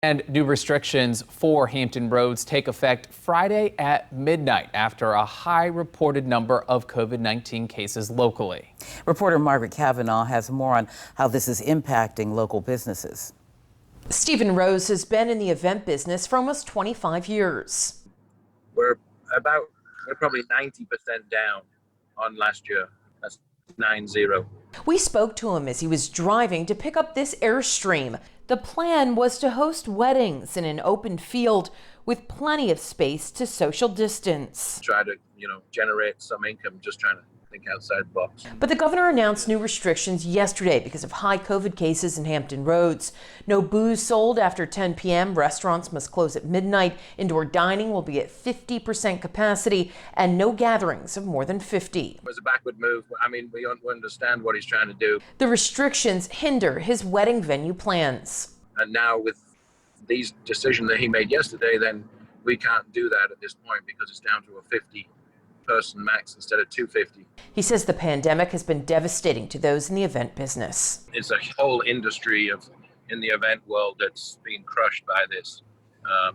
And new restrictions for Hampton Roads take effect Friday at midnight after a high reported number of COVID-19 cases locally. Reporter Margaret Cavanaugh has more on how this is impacting local businesses. Stephen Rose has been in the event business for almost 25 years. We're probably 90% down on last year. That's 9-0. We spoke to him as he was driving to pick up this Airstream. The plan was to host weddings in an open field with plenty of space to social distance. Try to, generate some income, just trying to think outside the box. But the governor announced new restrictions yesterday because of high COVID cases in Hampton Roads. No booze sold after 10 p.m. Restaurants must close at midnight. Indoor dining will be at 50% capacity and no gatherings of more than 50. It was a backward move. We understand what he's trying to do. The restrictions hinder his wedding venue plans. And now with these decisions that he made yesterday, then we can't do that at this point because it's down to a 50-person max instead of 250. He says the pandemic has been devastating to those in the event business. It's a whole industry in the event world that's being crushed by this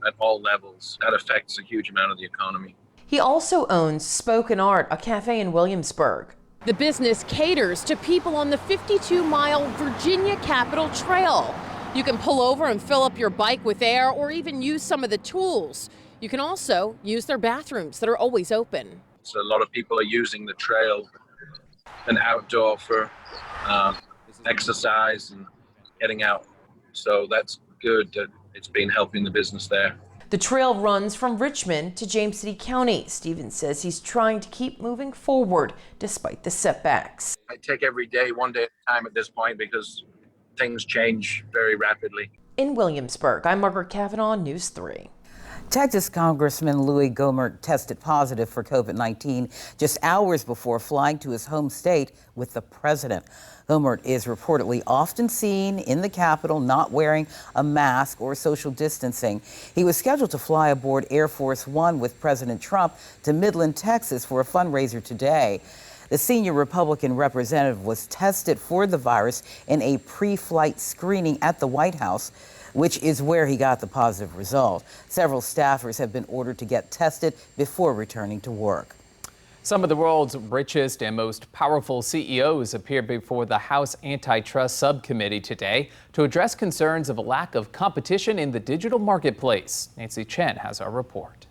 at all levels. That affects a huge amount of the economy. He also owns Spoken Art, a cafe in Williamsburg. The business caters to people on the 52-mile Virginia Capitol Trail. You can pull over and fill up your bike with air or even use some of the tools. You can also use their bathrooms that are always open. So a lot of people are using the trail and outdoor for exercise and getting out. So that's good that it's been helping the business there. The trail runs from Richmond to James City County. Stevens says he's trying to keep moving forward despite the setbacks. I take every day, one day at a time at this point because things change very rapidly. In Williamsburg, I'm Margaret Cavanaugh, News 3. Texas Congressman Louis Gohmert tested positive for COVID-19 just hours before flying to his home state with the president. Gohmert is reportedly often seen in the Capitol not wearing a mask or social distancing. He was scheduled to fly aboard Air Force One with President Trump to Midland, Texas for a fundraiser today. The senior Republican representative was tested for the virus in a pre-flight screening at the White House, which is where he got the positive result. Several staffers have been ordered to get tested before returning to work. Some of the world's richest and most powerful CEOs appeared before the House Antitrust Subcommittee today to address concerns of a lack of competition in the digital marketplace. Nancy Chen has our report.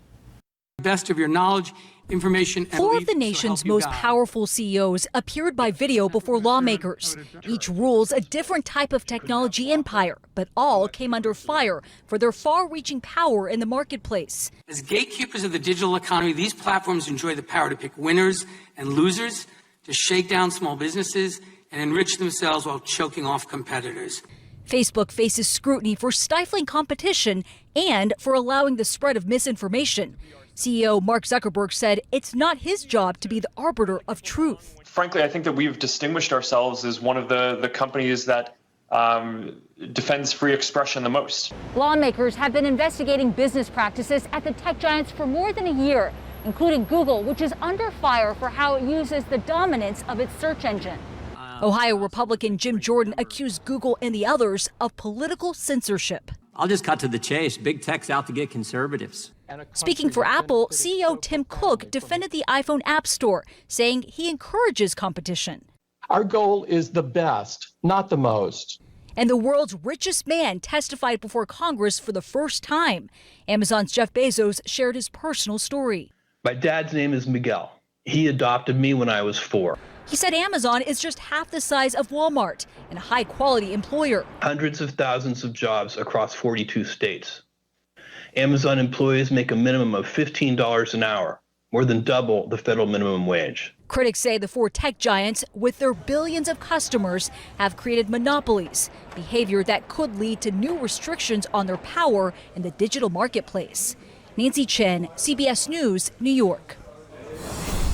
Best of your knowledge, information, and Four of the nation's most powerful CEOs appeared by video before lawmakers. Each rules a different type of technology empire, but all came under fire for their far-reaching power in the marketplace. As gatekeepers of the digital economy, these platforms enjoy the power to pick winners and losers, to shake down small businesses, and enrich themselves while choking off competitors. Facebook faces scrutiny for stifling competition and for allowing the spread of misinformation. CEO Mark Zuckerberg said it's not his job to be the arbiter of truth. Frankly, I think that we've distinguished ourselves as one of the companies that defends free expression the most. Lawmakers have been investigating business practices at the tech giants for more than a year, including Google, which is under fire for how it uses the dominance of its search engine. Ohio Republican Jim Jordan accused Google and the others of political censorship. I'll just cut to the chase. Big tech's out to get conservatives. Speaking for Apple, CEO Tim Cook defended the iPhone App Store, saying he encourages competition. Our goal is the best, not the most. And the world's richest man testified before Congress for the first time. Amazon's Jeff Bezos shared his personal story. My dad's name is Miguel. He adopted me when I was 4. He said Amazon is just half the size of Walmart and a high-quality employer. Hundreds of thousands of jobs across 42 states. Amazon employees make a minimum of $15 an hour, more than double the federal minimum wage. Critics say the four tech giants, with their billions of customers, have created monopolies, behavior that could lead to new restrictions on their power in the digital marketplace. Nancy Chen, CBS News, New York.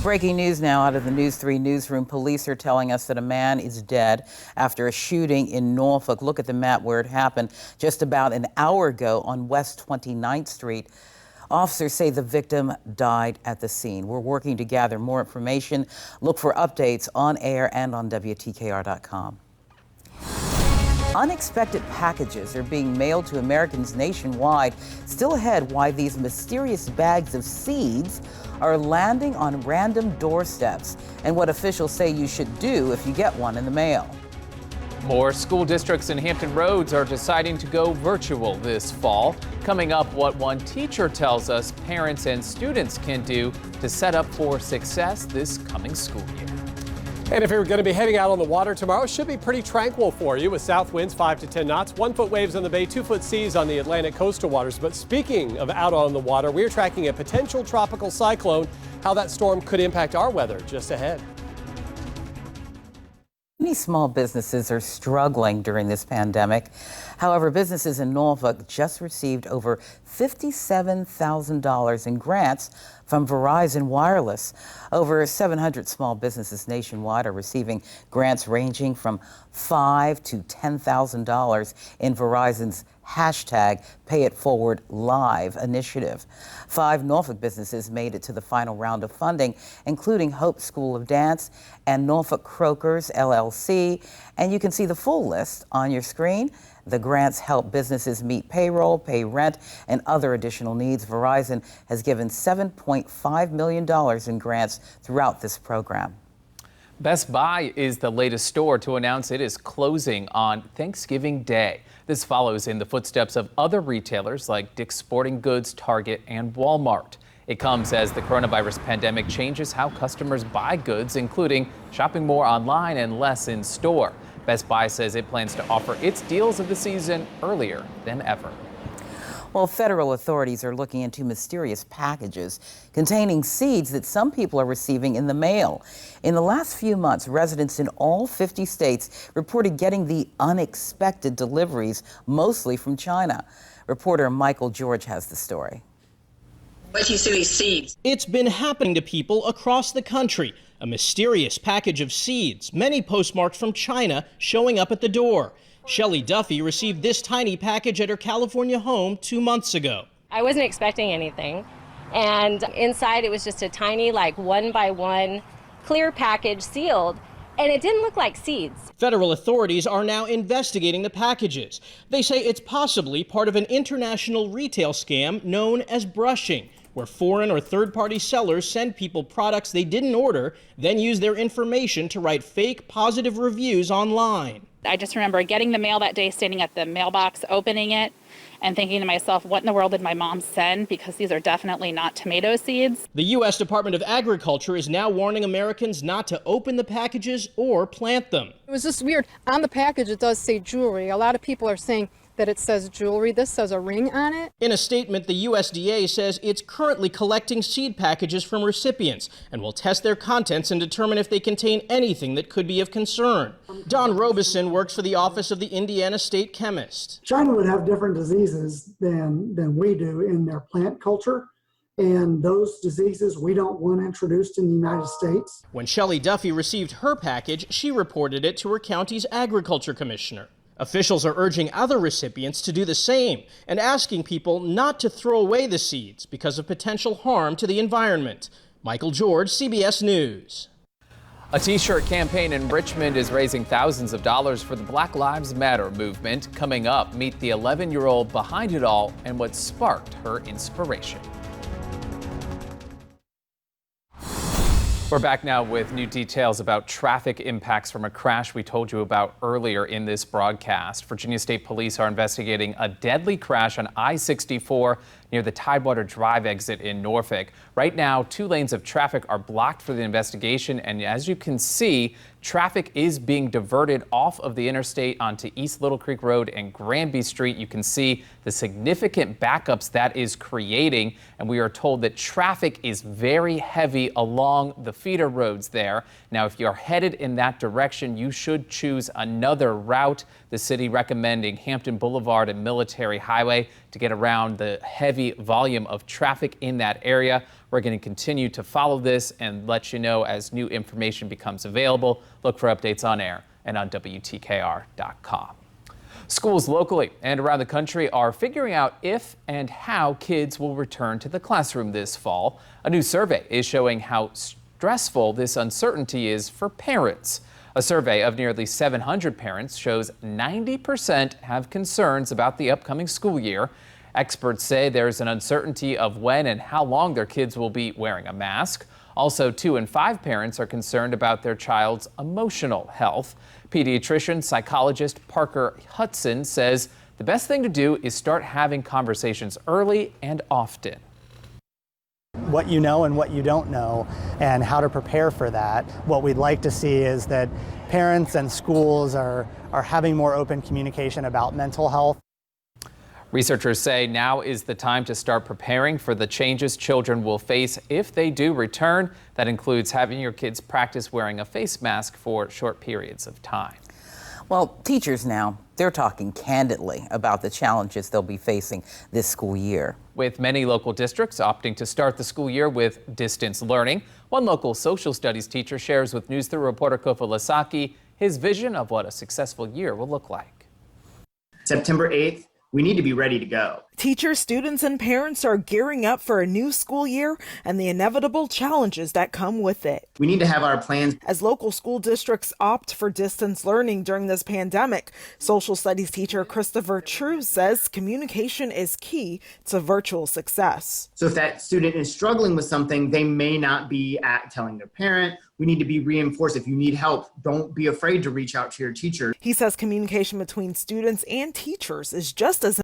Breaking news now out of the News 3 newsroom. Police are telling us that a man is dead after a shooting in Norfolk. Look at the map where it happened just about an hour ago on West 29th Street. Officers say the victim died at the scene. We're working to gather more information. Look for updates on air and on WTKR.com. Unexpected packages are being mailed to Americans nationwide. Still ahead, why these mysterious bags of seeds are landing on random doorsteps and what officials say you should do if you get one in the mail. More school districts in Hampton Roads are deciding to go virtual this fall. Coming up, what one teacher tells us parents and students can do to set up for success this coming school year. And if you're going to be heading out on the water tomorrow, it should be pretty tranquil for you with south winds 5 to 10 knots, 1-foot waves on the bay, 2-foot seas on the Atlantic coastal waters. But speaking of out on the water, we're tracking a potential tropical cyclone, how that storm could impact our weather just ahead. Many small businesses are struggling during this pandemic. However, businesses in Norfolk just received over $57,000 in grants from Verizon Wireless. Over 700 small businesses nationwide are receiving grants ranging from $5,000 to $10,000 in Verizon's hashtag Pay It Forward Live initiative. 5 Norfolk businesses made it to the final round of funding, including Hope School of Dance and Norfolk Croakers LLC. And you can see the full list on your screen. The grants help businesses meet payroll, pay rent, and other additional needs. Verizon has given $7.5 million in grants throughout this program. Best Buy is the latest store to announce it is closing on Thanksgiving Day. This follows in the footsteps of other retailers like Dick's Sporting Goods, Target, and Walmart. It comes as the coronavirus pandemic changes how customers buy goods, including shopping more online and less in store. Best Buy says it plans to offer its deals of the season earlier than ever. Well, federal authorities are looking into mysterious packages containing seeds that some people are receiving in the mail. In the last few months, residents in all 50 states reported getting the unexpected deliveries, mostly from China. Reporter Michael George has the story. Where do you see these seeds? It's been happening to people across the country. A mysterious package of seeds, many postmarked from China, showing up at the door. Shelley Duffy received this tiny package at her California home 2 months ago. I wasn't expecting anything, and inside it was just a tiny, like 1-by-1 clear package sealed, and it didn't look like seeds. Federal authorities are now investigating the packages. They say it's possibly part of an international retail scam known as brushing, where foreign or third-party sellers send people products they didn't order, then use their information to write fake positive reviews online. I just remember getting the mail that day, standing at the mailbox, opening it, and thinking to myself, what in the world did my mom send? Because these are definitely not tomato seeds. The U.S. Department of Agriculture is now warning Americans not to open the packages or plant them. It was just weird. On the package, it does say jewelry. A lot of people are saying that it says jewelry. This says a ring on it. In a statement, the USDA says it's currently collecting seed packages from recipients and will test their contents and determine if they contain anything that could be of concern. Don Robeson works for the Office of the Indiana State Chemist. China would have different diseases than we do in their plant culture. And those diseases we don't want introduced in the United States. When Shelley Duffy received her package, she reported it to her county's agriculture commissioner. Officials are urging other recipients to do the same and asking people not to throw away the seeds because of potential harm to the environment. Michael George, CBS News. A T-shirt campaign in Richmond is raising thousands of dollars for the Black Lives Matter movement. Coming up, meet the 11-year-old behind it all and what sparked her inspiration. We're back now with new details about traffic impacts from a crash we told you about earlier in this broadcast. Virginia State Police are investigating a deadly crash on I-64 near the Tidewater Drive exit in Norfolk. Right now, 2 lanes of traffic are blocked for the investigation, and as you can see, traffic is being diverted off of the interstate onto East Little Creek Road and Granby Street. You can see the significant backups that is creating, and we are told that traffic is very heavy along the feeder roads there. Now, if you're headed in that direction, you should choose another route. The city recommending Hampton Boulevard and Military Highway to get around the heavy volume of traffic in that area. We're going to continue to follow this and let you know as new information becomes available. Look for updates on air and on WTKR.com. Schools locally and around the country are figuring out if and how kids will return to the classroom this fall. A new survey is showing how stressful this uncertainty is for parents. A survey of nearly 700 parents shows 90% have concerns about the upcoming school year. Experts say there's an uncertainty of when and how long their kids will be wearing a mask. Also, 2 in 5 parents are concerned about their child's emotional health. Pediatrician psychologist Parker Hudson says the best thing to do is start having conversations early and often. What you know and what you don't know and how to prepare for that. What we'd like to see is that parents and schools are having more open communication about mental health. Researchers say now is the time to start preparing for the changes children will face if they do return. That includes having your kids practice wearing a face mask for short periods of time. Well, teachers now, they're talking candidly about the challenges they'll be facing this school year. With many local districts opting to start the school year with distance learning, one local social studies teacher shares with News 3 reporter Kofa Lasaki his vision of what a successful year will look like. September 8th, we need to be ready to go. Teachers, students, and parents are gearing up for a new school year and the inevitable challenges that come with it. We need to have our plans. As local school districts opt for distance learning during this pandemic, social studies teacher Christopher True says communication is key to virtual success. So if that student is struggling with something, they may not be telling their parent. We need to be reinforced. If you need help, don't be afraid to reach out to your teacher. He says communication between students and teachers is just as